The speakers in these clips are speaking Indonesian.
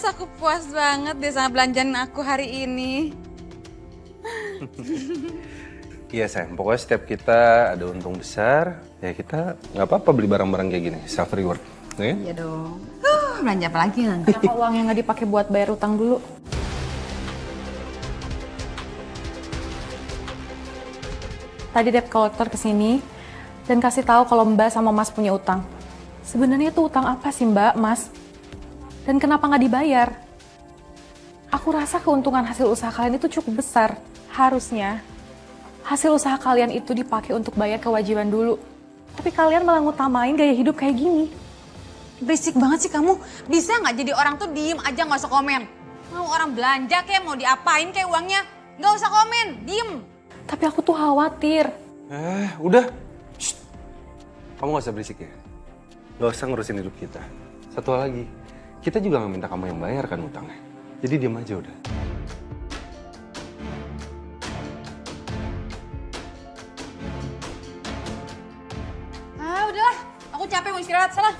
aku puas banget deh sama belanjaan aku hari ini. Iya sayang, pokoknya setiap kita ada untung besar, ya kita nggak apa-apa beli barang-barang kayak gini, self reward. Ya? Iya dong. Belanja apa lagi nanti? Kenapa uangnya nggak dipakai buat bayar utang dulu? Tadi debt collector kesini dan kasih tahu kalau Mbak sama Mas punya utang. Sebenarnya itu utang apa sih Mbak, Mas? Dan kenapa nggak dibayar? Aku rasa keuntungan hasil usaha kalian itu cukup besar. Harusnya hasil usaha kalian itu dipakai untuk bayar kewajiban dulu. Tapi kalian malah ngutamain gaya hidup kayak gini. Berisik banget sih kamu. Bisa nggak jadi orang tuh diem aja nggak usah komen. Mau orang belanja kayak mau diapain kayak uangnya. Nggak usah komen, diem. Tapi aku tuh khawatir. Udah. Shh. Kamu gak usah berisik ya. Gak usah ngurusin hidup kita. Satu hal lagi, kita juga gak minta kamu yang bayar kan utangnya. Jadi diam aja udah. Udahlah. Aku capek mau istirahat, salah.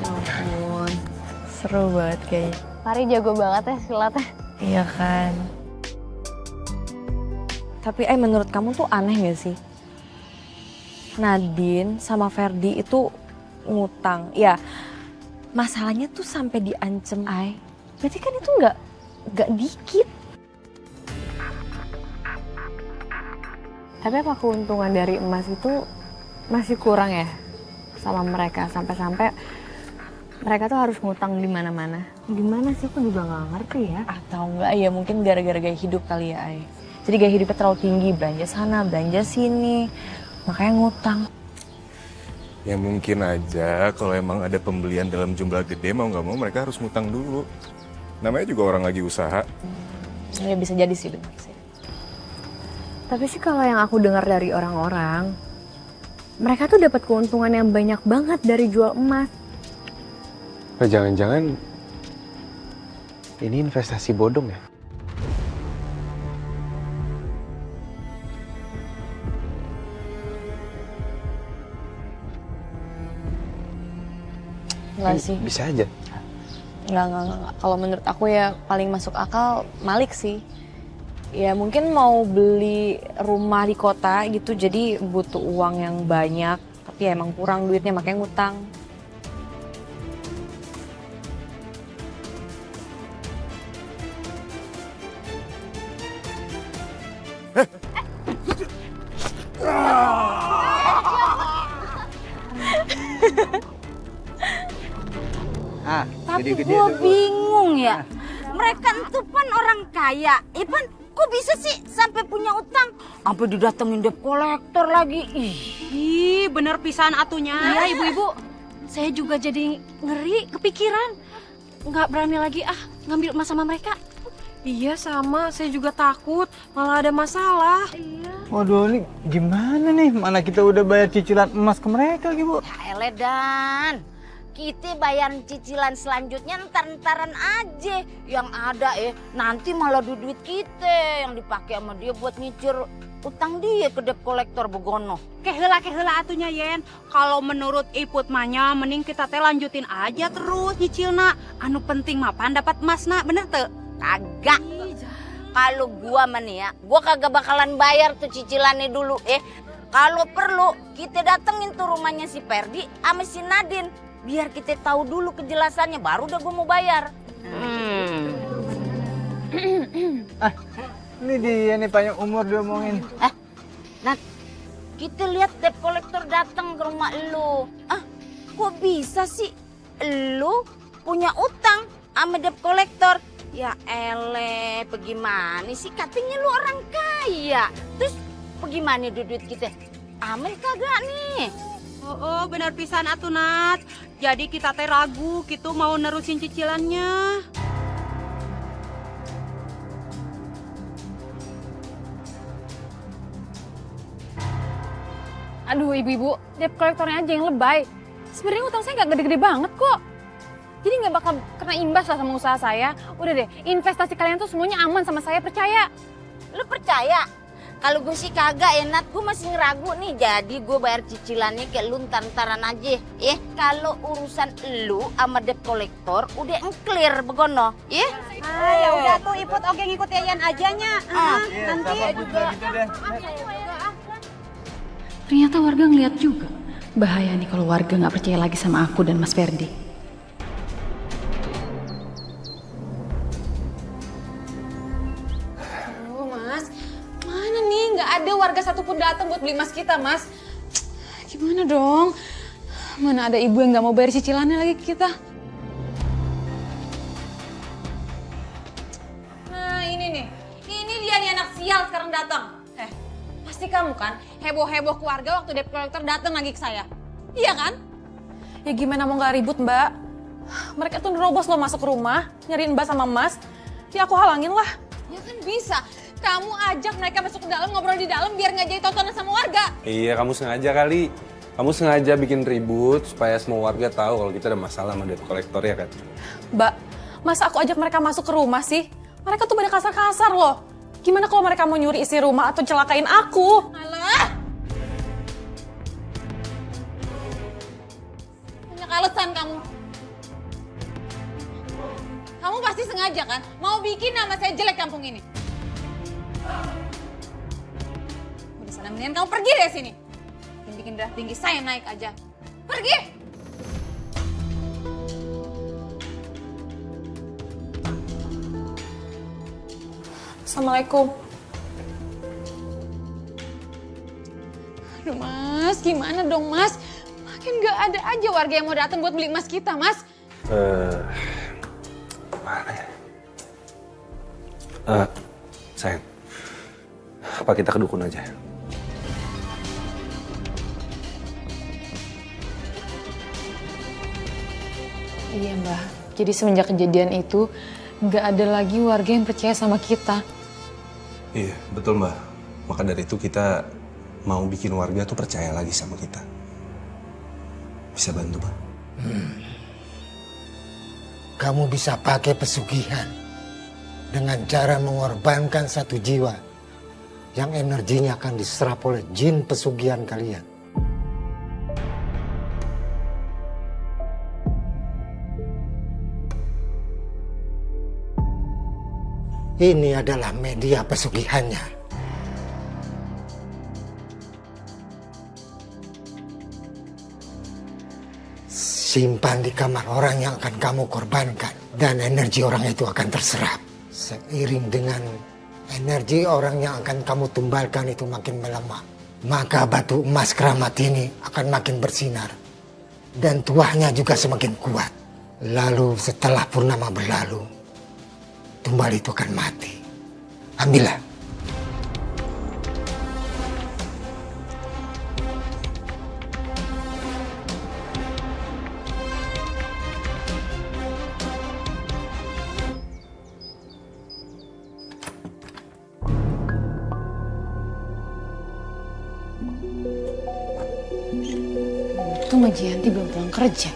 Ampun, seru banget kayaknya. Pari jago banget ya silatnya. Iya kan. Tapi menurut kamu tuh aneh gak sih? Nadine sama Ferdi itu ngutang. Ya, masalahnya tuh sampai diancem Ai. Berarti kan itu nggak dikit. Tapi apa keuntungan dari emas itu masih kurang ya sama mereka sampai-sampai mereka tuh harus ngutang di mana-mana. Gimana sih, aku juga nggak ngerti ya. Atau enggak ya mungkin gara-gara gaya hidup kali ya, Ai. Jadi gaya hidupnya terlalu tinggi, belanja sana, belanja sini, makanya ngutang. Ya mungkin aja kalau emang ada pembelian dalam jumlah gede mau nggak mau mereka harus ngutang dulu. Namanya juga orang lagi usaha. Ya bisa jadi sih, benar sih. Tapi sih kalau yang aku dengar dari orang-orang, mereka tuh dapat keuntungan yang banyak banget dari jual emas. Jangan-jangan ini investasi bodong ya? Enggak sih. Bisa aja. Enggak. Kalau menurut aku ya paling masuk akal Malik sih. Ya mungkin mau beli rumah di kota gitu jadi butuh uang yang banyak. Tapi ya emang kurang duitnya makanya ngutang. Tapi gue bingung ya, mereka itu pan orang kaya, Ipan kok bisa sih sampai punya utang? Sampai didatengin debt collector lagi. Ih, bener pisan atunya. Iya ibu-ibu, saya juga jadi ngeri, kepikiran. Nggak berani lagi ngambil emas sama mereka. Iya sama, saya juga takut malah ada masalah. Waduh, ini gimana nih? Mana kita udah bayar cicilan emas ke mereka, Bu? Ya elah Dan, kita bayar cicilan selanjutnya ntar-ntaran aja. Yang ada nanti malah duit kita yang dipakai sama dia buat nyicil utang dia ke debt collector begono. Keheula atunya Yen. Kalau menurut Iput mahnya mending kita teh lanjutin aja terus nyicilna. Anu penting mah pan dapat emasna, bener teu? Kagak. Kalau gua mah nih ya, gua kagak bakalan bayar tuh cicilannya dulu. Kalau perlu kita datengin tuh rumahnya si Ferdi sama si Nadine. Biar kita tahu dulu kejelasannya, baru udah gue mau bayar. Ini dia nih panjang umur diomongin. Nah, kita lihat debt collector datang ke rumah lu. Kok bisa sih lu punya utang sama debt collector? Ya ele, bagaimana sih? Katanya lu orang kaya. Terus bagaimana duit kita? Aman kagak nih? Oh, bener pisan atuh Nat. Jadi kita teh ragu gitu mau nerusin cicilannya. Aduh ibu-ibu, debt collectornya aja yang lebay. Sebenarnya utang saya nggak gede-gede banget kok. Jadi nggak bakal kena imbas lah sama usaha saya. Udah deh, investasi kalian tuh semuanya aman sama saya, percaya. Lu percaya? Kalau gue sih kagak ya Nat, gue masih ngeragu nih. Jadi gue bayar cicilannya ke lu ntar-ntaran aja. Kalau urusan lu sama debt collector udah clear begono. Ya udah tuh Iput oke ngikut Yayan aja nya. Nanti Ternyata warga ngeliat juga. Bahaya nih kalau warga nggak percaya lagi sama aku dan Mas Ferdi. Mas, mana nih? Nggak ada warga satupun datang buat beli emas kita, Mas. Gimana dong? Mana ada ibu yang nggak mau bayar cicilannya lagi ke kita? Nah ini nih, ini dia nih anak sial sekarang datang. Pasti kamu kan heboh-heboh keluarga waktu debt collector datang lagi ke saya. Iya kan? Ya gimana mau nggak ribut mbak? Mereka tuh nerobos loh masuk rumah, nyariin mbak sama mas. Ya aku halangin lah. Ya kan bisa. Kamu ajak mereka masuk ke dalam, ngobrol di dalam biar nggak jadi tontonan sama warga. Iya, kamu sengaja kali. Kamu sengaja bikin ribut supaya semua warga tahu kalau kita ada masalah sama debt collector ya kan? Mbak, masa aku ajak mereka masuk ke rumah sih? Mereka tuh pada kasar-kasar loh. Gimana kalau mereka mau nyuri isi rumah atau celakain aku? Alah! Banyak alasan kamu. Kamu pasti sengaja kan? Mau bikin nama saya jelek kampung ini. Udah sana mendingan kamu pergi dari sini. Bikin darah tinggi saya naik aja. Pergi! Assalamualaikum. Aduh Mas, gimana dong Mas? Makin gak ada aja warga yang mau datang buat beli emas kita Mas. Mana ya? Sayang, apa kita ke dukun aja? Iya mbak, jadi semenjak kejadian itu nggak ada lagi warga yang percaya sama kita. Iya, betul Mbak. Maka dari itu kita mau bikin warga tuh percaya lagi sama kita. Bisa bantu, Mbak? Kamu bisa pakai pesugihan dengan cara mengorbankan satu jiwa yang energinya akan diserap oleh jin pesugihan kalian. Ini adalah media pesugihannya. Simpan di kamar orang yang akan kamu korbankan. Dan energi orang itu akan terserap. Seiring dengan energi orang yang akan kamu tumbalkan itu makin melemah. Maka batu emas keramat ini akan makin bersinar. Dan tuahnya juga semakin kuat. Lalu setelah purnama berlalu, tumbal itu akan mati. Ambillah. Itu Mbak Jianti belum pulang kerja.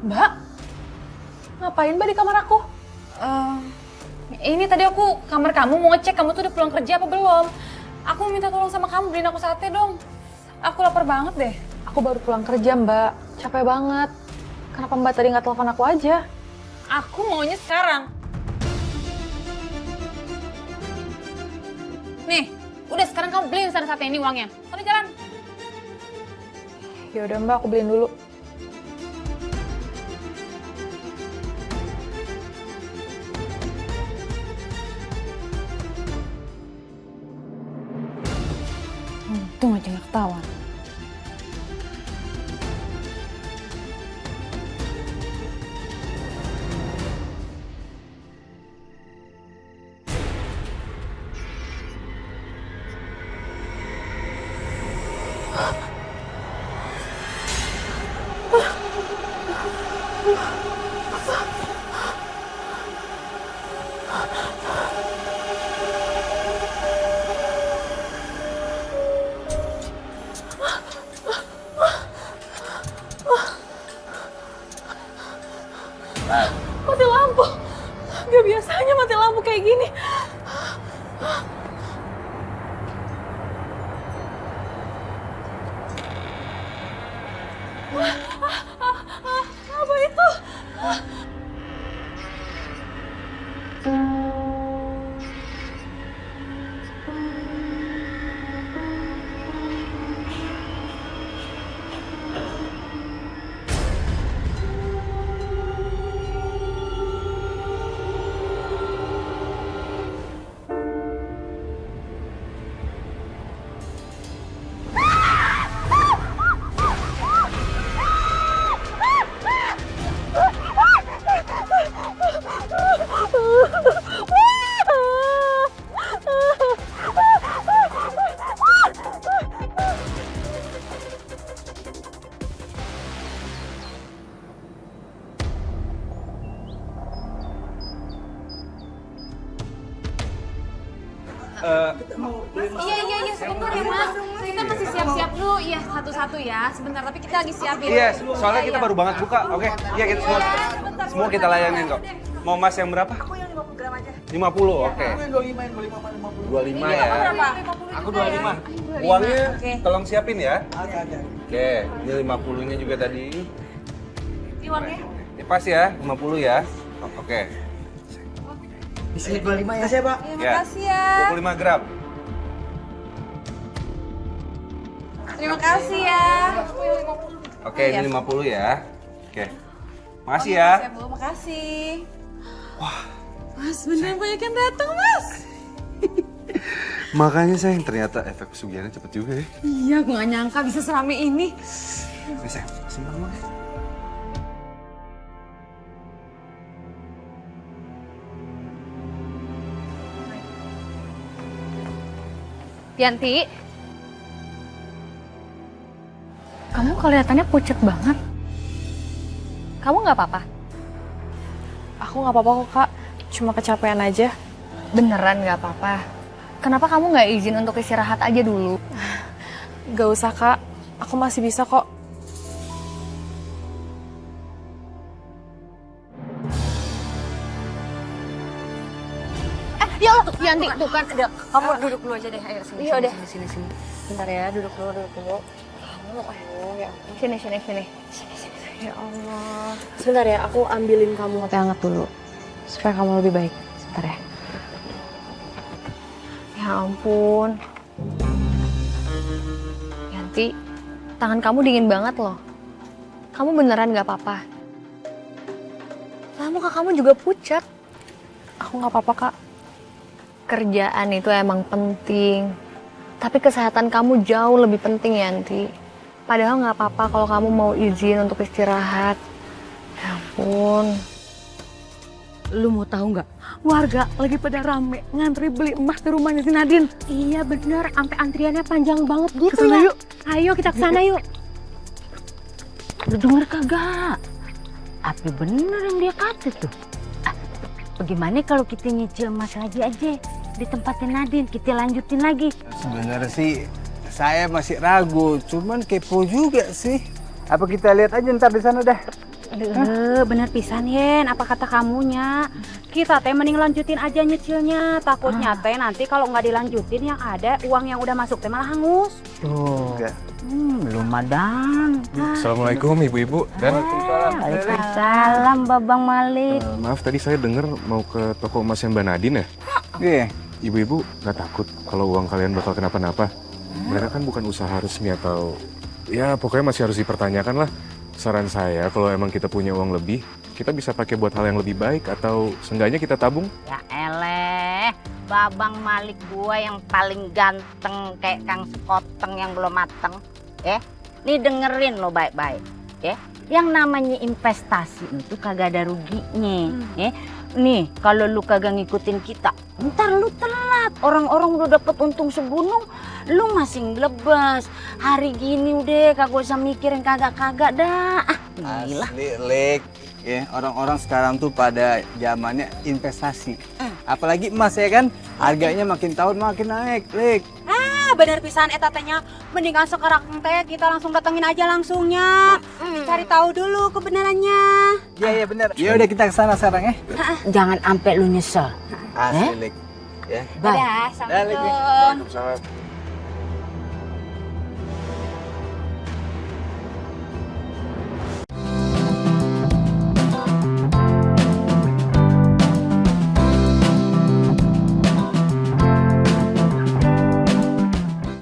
Mbak, ngapain Mbak di kamar aku? Ini tadi aku kamar kamu mau ngecek kamu tuh udah pulang kerja apa belum. Aku minta tolong sama kamu beliin aku sate dong. Aku lapar banget deh. Aku baru pulang kerja Mbak, capek banget. Kenapa Mbak tadi nggak telepon aku aja? Aku maunya sekarang. Nih, udah sekarang kamu beliin sana sate ini uangnya. Sana jalan. Ya udah Mbak, aku beliin dulu. Untung aja gak ketahuan. Mati lampu. Gak biasanya mati lampu kayak gini. Apa itu? Iya, sebentar ya Mas. Kita masih siap-siap dulu. Iya, satu-satu ya. Sebentar, tapi kita lagi siapin. Iya, soalnya kita baru banget buka. Oke, iya kita semua kita layanin kok. Mau Mas yang berapa? Aku yang 50 gram aja. 50, oke. Aku yang 25 ya. Berapa? Aku 25. Uangnya tolong siapin ya. Oke, ini 50-nya juga tadi. Ini uangnya. Ini pas ya, 50 ya. Oke. Bisa 25 ya, Pak? Iya, makasih ya. 25 gram. Terima kasih ya. Oke, ini 50 ya. Oke. Makasih ya. Makasih ya, Bu. Makasih. Wah. Mas, beneran banyak yang datang, Mas. Makanya sayang, ternyata efek pesugihannya cepet juga ya. Iya, gue gak nyangka bisa serame ini. Nih sayang, simpan dulu ya. Yanti, kamu kelihatannya pucet banget. Kamu nggak apa-apa? Aku nggak apa-apa kok, Kak. Cuma kecapean aja. Beneran nggak apa-apa? Kenapa kamu nggak izin untuk istirahat aja dulu? Gak usah, Kak. Aku masih bisa kok. Ya Allah, Yanti, tuh kan, kamu duduk dulu aja deh. Ayo, sini, Iya, udah. sini. Bentar ya, duduk dulu. Sini. Ya Allah. Sebentar ya, aku ambilin kamu teh hangat dulu. Supaya kamu lebih baik. Sebentar ya. Ya ampun. Yanti, tangan kamu dingin banget loh. Kamu beneran gak apa-apa? Lah, muka kamu juga pucat. Aku nggak apa-apa, Kak. Kerjaan itu emang penting. Tapi kesehatan kamu jauh lebih penting, Yanti. Padahal nggak apa-apa kalau kamu mau izin untuk istirahat. Ya ampun. Lu mau tahu nggak? Warga lagi pada rame ngantri beli emas di rumahnya si Nadine. Iya bener, sampai antriannya panjang banget gitu Kesana ya. yuk. Ayo kita kesana yuk. Lu denger kagak? Apa bener yang dia kata tuh? Bagaimana kalau kita nyicil emas lagi aja di tempatnya Nadine, kita lanjutin lagi. Sebenarnya sih saya masih ragu, cuman kepo juga sih. Apa kita lihat aja ntar di sana dah. Aduh, bener pisan Yen, apa kata kamunya? Kita teh mending lanjutin aja nyicilnya. Takutnya teh nanti kalau nggak dilanjutin yang ada uang yang udah masuk teh malah hangus. Tuh. Belum madan. Assalamualaikum ibu-ibu dan Waalaikumsalam Babang Malik. maaf tadi saya dengar mau ke toko emasnya Mbak Nadine ya. Iya. Ibu-ibu nggak takut kalau uang kalian bakal kenapa-napa? Mereka kan bukan usaha resmi atau ya pokoknya masih harus dipertanyakan lah. Saran saya kalau emang kita punya uang lebih, kita bisa pakai buat hal yang lebih baik atau seenggaknya kita tabung. Ya eleh, Babang Malik gua yang paling ganteng kayak Kang Sekoteng yang belum mateng. Nih dengerin lo baik-baik. Yang namanya investasi itu kagak ada ruginya. Nih kalau lu kagak ngikutin kita, ntar lu telat. Orang-orang udah dapet untung segunung, lu masih ngelebas. Hari gini udah kagak usah mikirin kagak-kagak dah. Gila. Asli, Lek. Ya, orang-orang sekarang tuh pada zamannya investasi. Apalagi emas ya kan, harganya makin tahun makin naik, Lek. Ah, bener pisan eta tanya. Mendingan sekarang teh kita langsung datengin aja langsungnya. Cari tahu dulu kebenarannya. Iya, benar. Ya udah kita ke sana sekarang ya. Jangan sampai lu nyesel. Asli, Lek. Ya. Bye. Dadah, assalamualaikum. Waalaikumsalam.